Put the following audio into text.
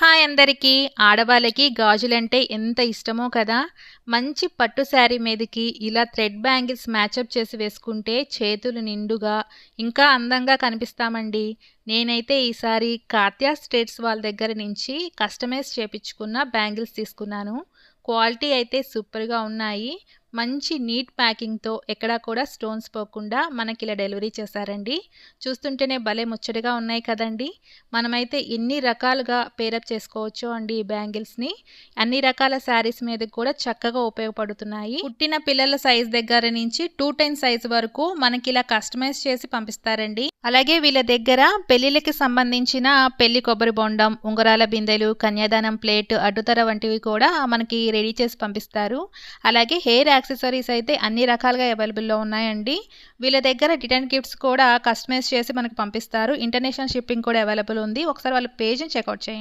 Hi అందరికీ. ఆడవాళ్ళకి గాజులంటే ఎంత ఇష్టమో కదా! మంచి పట్టు శారీ మీదకి ఇలా థ్రెడ్ బ్యాంగిల్స్ మ్యాచప్ చేసి వేసుకుంటే చేతులు నిండుగా, ఇంకా అందంగా కనిపిస్తామండి. నేనైతే ఈసారి కాత్యాస్ స్టేట్స్ వాళ్ళ దగ్గర నుంచి కస్టమైజ్ చేపించుకున్న బ్యాంగిల్స్ తీసుకున్నాను. క్వాలిటీ అయితే సూపర్‌గా ఉన్నాయి. మంచి నీట్ ప్యాకింగ్‌తో ఎక్కడా కూడా స్టోన్స్ పోకుండా మనకిలా డెలివరీ చేశారండి. చూస్తుంటేనే భలే ముచ్చటగా ఉన్నాయి కదండీ! మనమైతే ఎన్ని రకాలుగా పేరప్ చేసుకోవచ్చో అండి ఈ బ్యాంగిల్స్‌ని. అన్ని రకాల శారీస్ మీదకి కూడా చక్కగా ఉపయోగపడుతున్నాయి. పుట్టిన పిల్లల సైజ్ దగ్గర నుంచి 210 సైజ్ వరకు మనకిలా కస్టమైజ్ చేసి పంపిస్తారండి. అలాగే వీళ్ళ దగ్గర పెళ్ళిళ్ళకి సంబంధించిన పెళ్లి కొబ్బరి బొండం, ఉంగరాల బిందెలు, కన్యాదానం ప్లేట్, అడ్డుతర వంటివి కూడా మనకి రెడీ చేసి పంపిస్తారు. అలాగే హెయిర్ యాక్సెసరీస్ అయితే అన్ని రకాలుగా అవైలబుల్‌లో ఉన్నాయండి. వీళ్ళ దగ్గర రిటర్న్ గిఫ్ట్స్ కూడా కస్టమైజ్ చేసి మనకు పంపిస్తారు. ఇంటర్నేషనల్ షిప్పింగ్ కూడా అవైలబుల్ ఉంది. ఒకసారి వాళ్ళ పేజ్‌ని చెక్‌ఔట్ చేయండి.